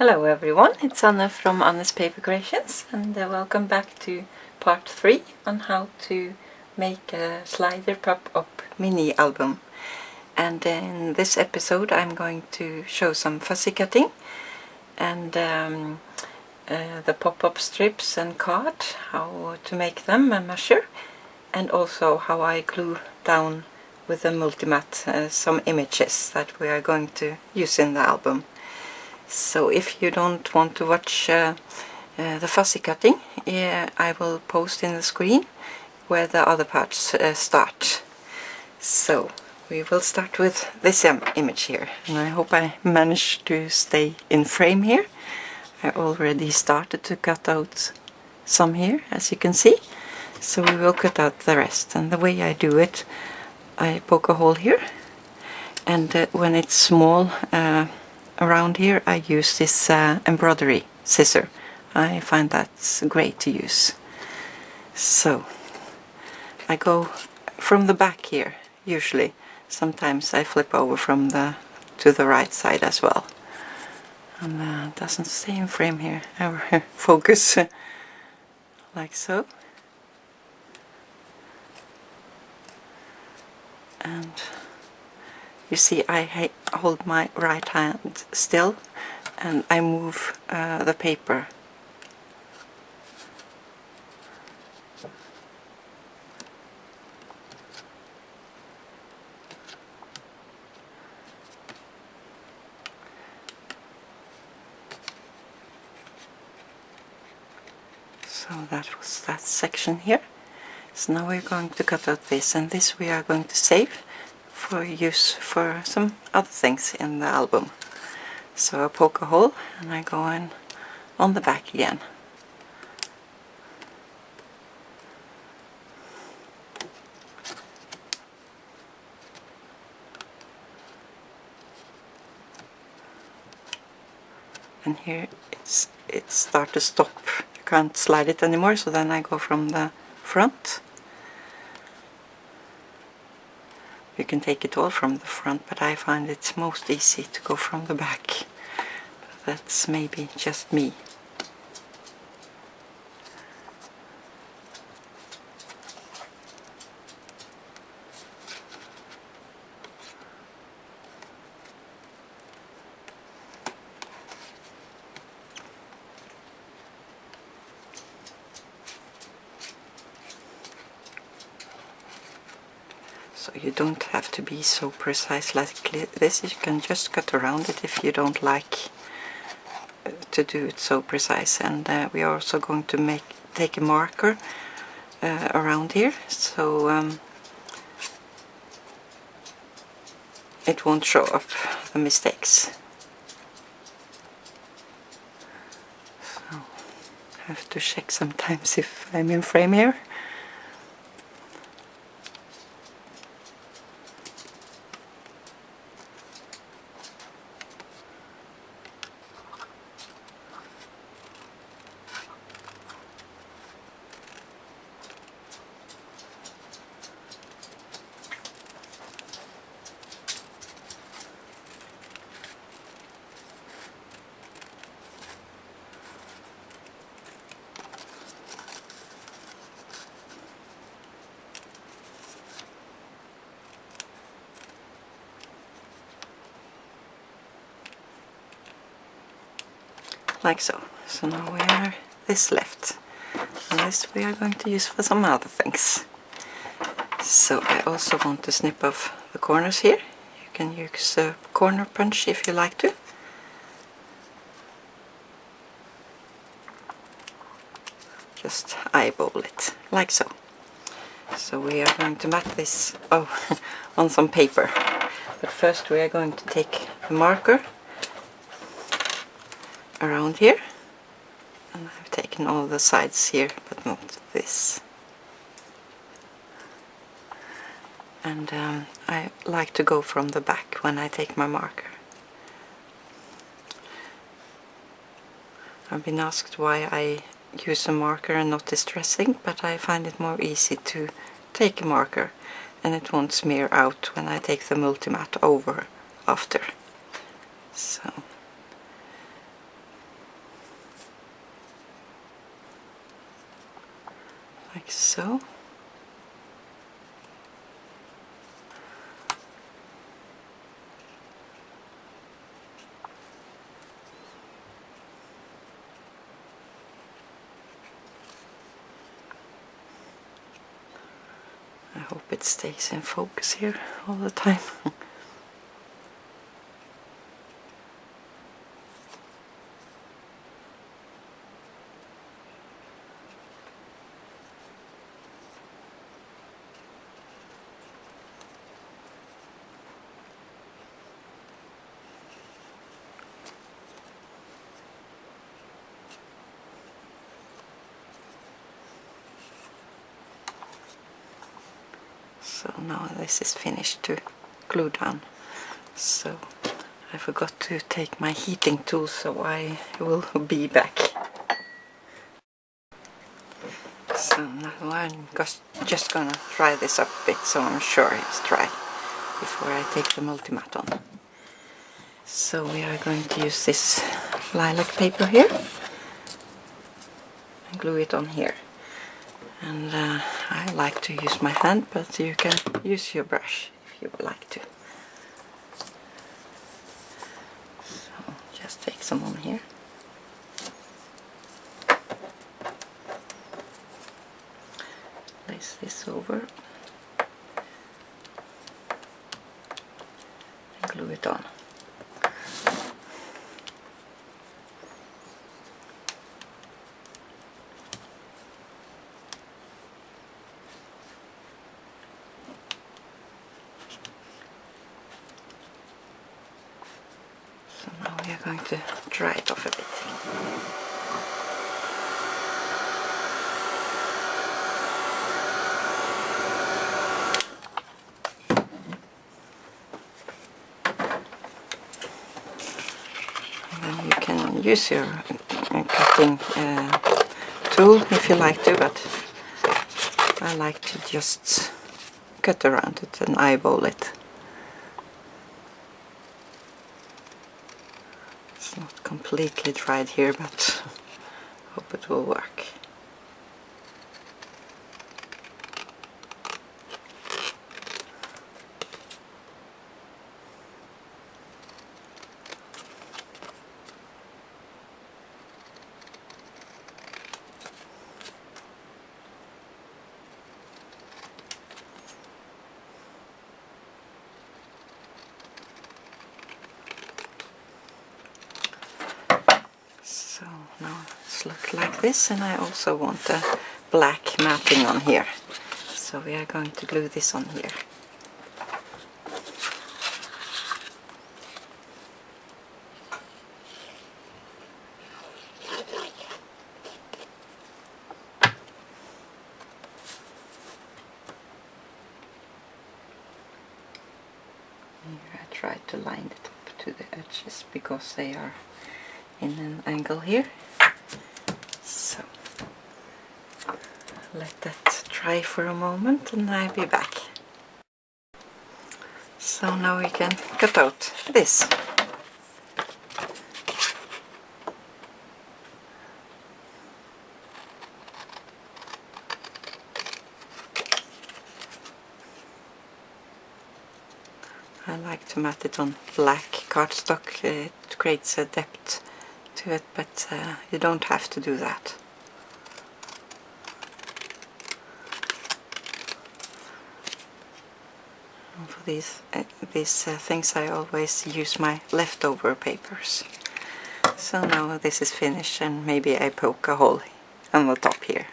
Hello everyone, it's Anna from Anna's Paper Creations, and welcome back to part 3 on how to make a slider pop-up mini album. And in this episode I'm going to show some fussy cutting and the pop-up strips and card, how to make them and measure, and also how I glue down with a multimat some images that we are going to use in the album. So if you don't want to watch the fussy cutting, I will post in the screen where the other parts start. So we will start with this image here, and I hope I managed to stay in frame here. I already started to cut out some here, as you can see, so we will cut out the rest. And the way I do it, I poke a hole here, and when it's small around here I use this embroidery scissor. I find that's great to use. So I go from the back here usually. Sometimes I flip over from to the right side as well. And doesn't stay in frame here, ever focus like so. And you see I hold my right hand still and I move the paper. So that was that section here. So now we're going to cut out this, and this we are going to save for use for some other things in the album. So I poke a hole and I go in on the back again. And here it starts to stop. You can't slide it anymore, so then I go from the front. You can take it all from the front, but I find it's most easy to go from the back. That's maybe just me. So you don't have to be so precise like this. You can just cut around it if you don't like to do it so precise. And we are also going to take a marker around here, so it won't show up the mistakes. So I have to check sometimes if I'm in frame here. Like so. So now we have this left, and this we are going to use for some other things. So I also want to snip off the corners here. You can use a corner punch if you like to. Just eyeball it, like so. So we are going to mat this on some paper. But first we are going to take the marker around here, and I've taken all the sides here but not this. And I like to go from the back when I take my marker. I've been asked why I use a marker and not distressing, but I find it more easy to take a marker and it won't smear out when I take the multimat over after. So like so. I hope it stays in focus here all the time. So now this is finished to glue down. So I forgot to take my heating tool, so I will be back. So now I'm just gonna dry this up a bit so I'm sure it's dry before I take the multi-mat on. So we are going to use this lilac paper here and glue it on here. And I like to use my hand, but you can use your brush if you would like to. So just take some on here. Place this over and glue it on. So now we are going to dry it off a bit. You can use your cutting tool if you like to, but I like to just cut around it and eyeball it. It's not completely dried here, but I hope it will work. So now it's looked like this, and I also want a black matting on here. So we are going to glue this on here. Here I tried to line it up to the edges because they are in an angle here. So let that dry for a moment and I'll be back. So now we can cut out this. I like to mat it on black cardstock. It creates a depth to it, but you don't have to do that. And for these things I always use my leftover papers. So now this is finished, and maybe I poke a hole on the top here.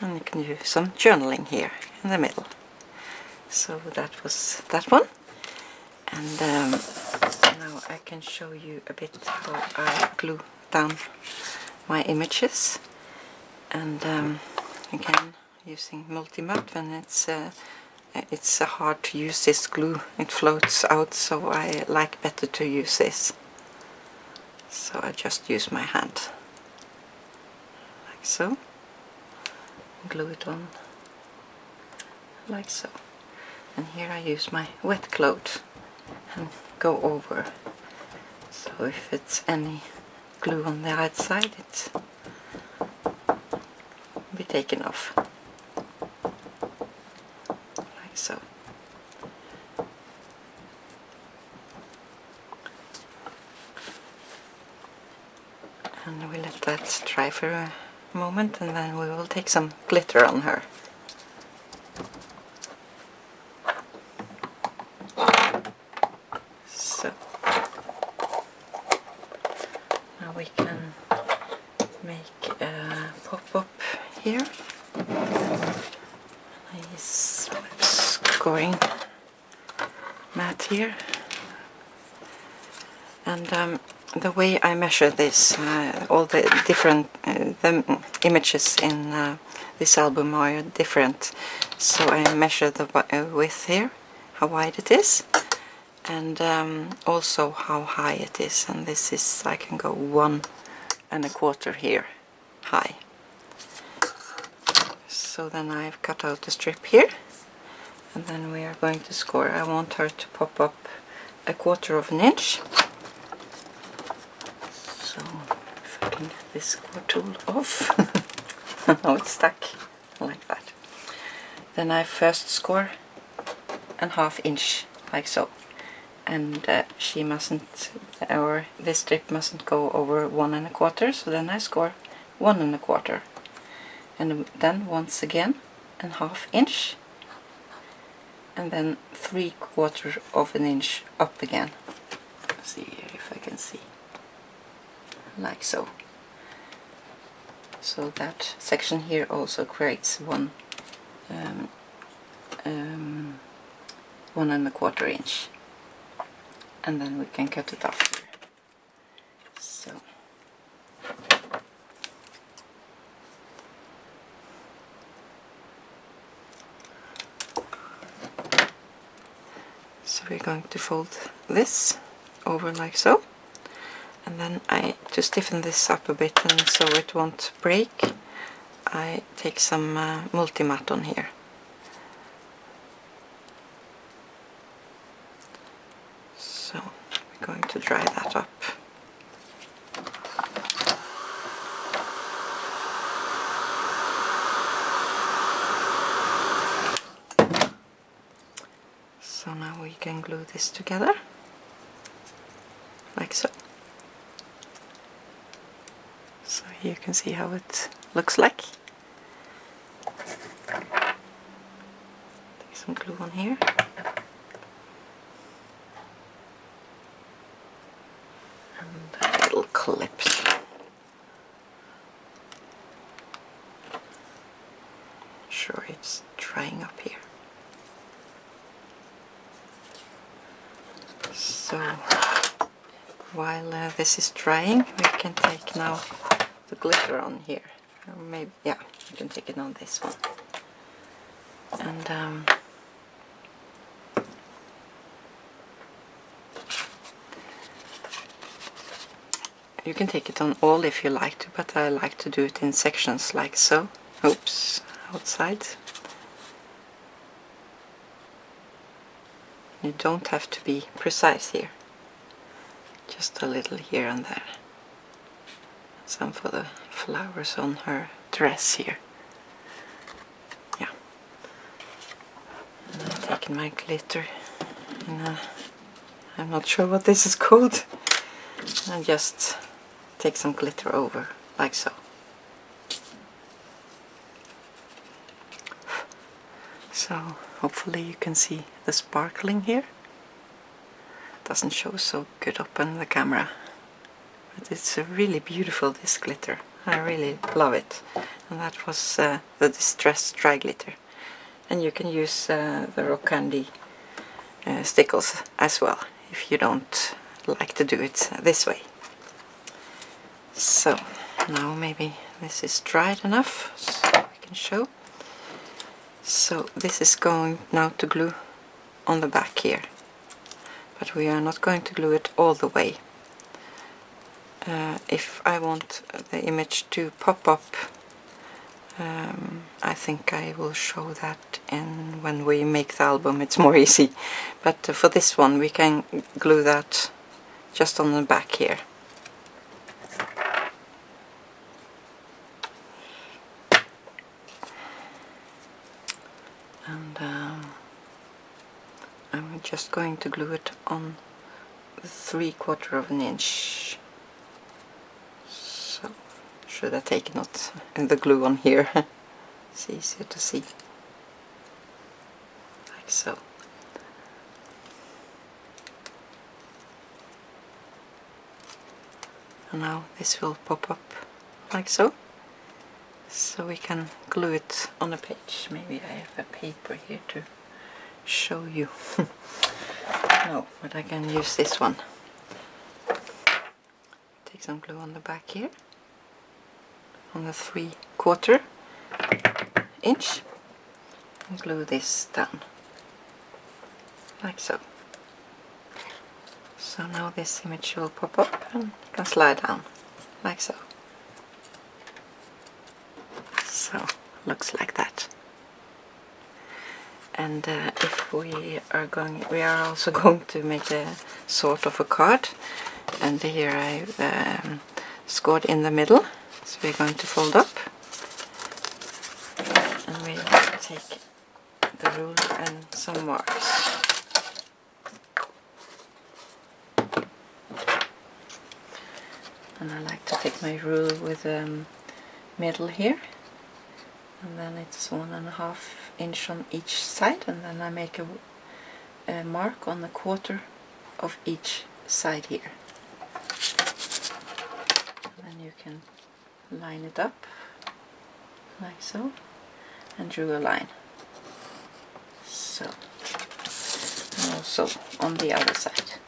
And you can do some journaling here in the middle. So that was that one. And now I can show you a bit how I glue down my images. And again, using multi-mat when it's hard to use this glue, it floats out, so I like better to use this. So I just use my hand, like so, glue it on, like so. And here I use my wet cloth and go over. So if it's any glue on the outside, it be taken off, like so. And we let that dry for a moment, and then we will take some glitter on her. So now we can make a pop-up here. Nice scoring mat here. And the way I measure this, all the different the images in this album are different. So I measure the width here, how wide it is, and also how high it is. And this is, I can go 1¼ here high. So then I've cut out the strip here, and then we are going to score. I want her to pop up 1/4 inch. So if I can get this score tool off. Now it's stuck like that. Then I first score 1/2 inch, like so. And she mustn't, or this strip mustn't go over 1¼ so then I score 1¼ and then once again 1/2 inch, and then 3/4 inch up again. Let's see here if I can see, like so. So that section here also creates 1¼ inch. And then we can cut it off here. So we're going to fold this over like so, and then to stiffen this up a bit and so it won't break, I take some multi-matte on here. So we're going to dry that up. So now we can glue this together, like so. So you can see how it looks like. Take some glue on here. And little clips. Sure, it's drying up here. So while this is drying, we can take now the glitter on here. Or maybe, yeah, you can take it on this one. And you can take it on all if you like to, but I like to do it in sections like so. Oops, outside. You don't have to be precise here. Just a little here and there. Some for the flowers on her dress here. Yeah. And I'm taking my glitter in a, I'm not sure what this is called. And just take some glitter over, like so. So hopefully you can see the sparkling here. Doesn't show so good up on the camera, but it's really beautiful, this glitter. I really love it. And that was the distressed dry glitter. And you can use the rock candy stickles as well if you don't like to do it this way. So now maybe this is dried enough so we can show. So this is going now to glue on the back here, but we are not going to glue it all the way. If I want the image to pop up, I think I will show that when we make the album. It's more easy, but for this one we can glue that just on the back here. and I'm just going to glue it on 3/4 of an inch. So should I take not the glue on here? It's easier to see, like so. And now this will pop up like so. So we can glue it on a page. Maybe I have a paper here to show you. No, but I can use this one. Take some glue on the back here, on the 3/4 inch, and glue this down, like so. So now this image will pop up and can slide down, like so. So, looks like that. And if we are also going to make a sort of a card, and here I've scored in the middle, so we're going to fold up, and we'll take the rule and some marks. And I like to take my rule with middle here, and then it's 1.5 inch on each side, and then I make a mark on the 1/4 of each side here. And then you can line it up like so, and draw a line. So, and also on the other side.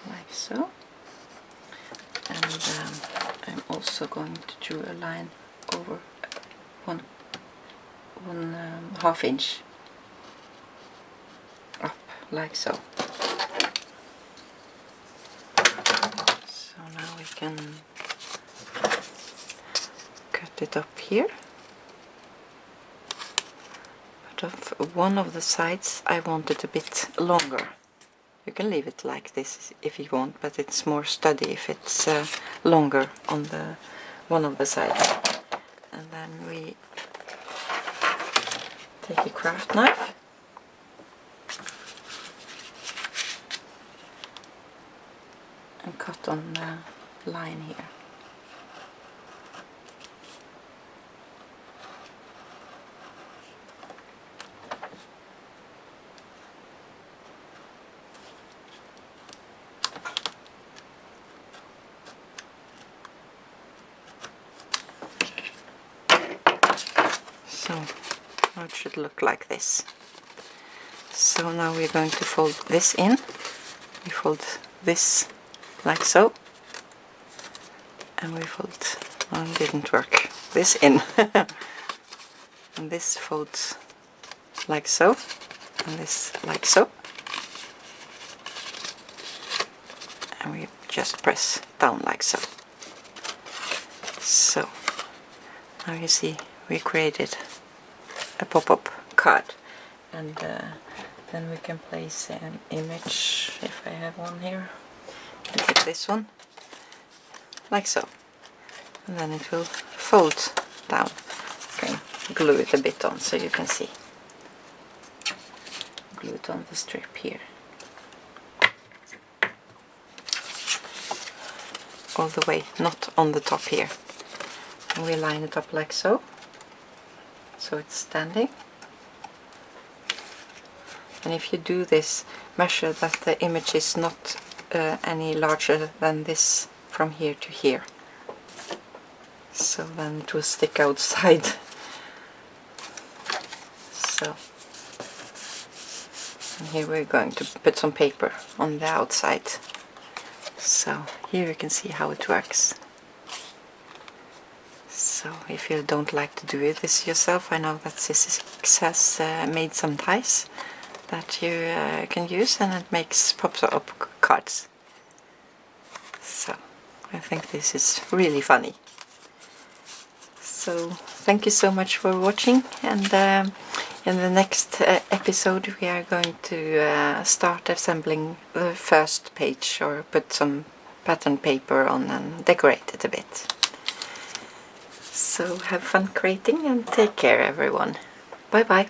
Like so. And I'm also going to draw a line over 1.5 inch up, like so. So now we can cut it up here. But of one of the sides I want it a bit longer. You can leave it like this if you want, but it's more sturdy if it's longer on the one of the sides. And then we take a craft knife and cut on the line here. So now it should look like this. So now we're going to fold this in. We fold this like so, and we fold, well, it didn't work, this in. And this folds like so, and this like so. And we just press down like so. So now you see we created a pop-up card, and then we can place an image, if I have one here. I take this one, like so, and then it will fold down. I can glue it a bit on so you can see. Glue it on the strip here. All the way, not on the top here. And we line it up like so. So it's standing. And if you do this, measure that the image is not any larger than this from here to here. So then it will stick outside. So, and here we're going to put some paper on the outside. So here you can see how it works. So if you don't like to do this yourself, I know that Sissy has made some ties that you can use, and it makes pops up cards. So I think this is really funny. So thank you so much for watching, and In the next episode we are going to start assembling the first page, or put some pattern paper on and decorate it a bit. So have fun creating and take care everyone. Bye bye.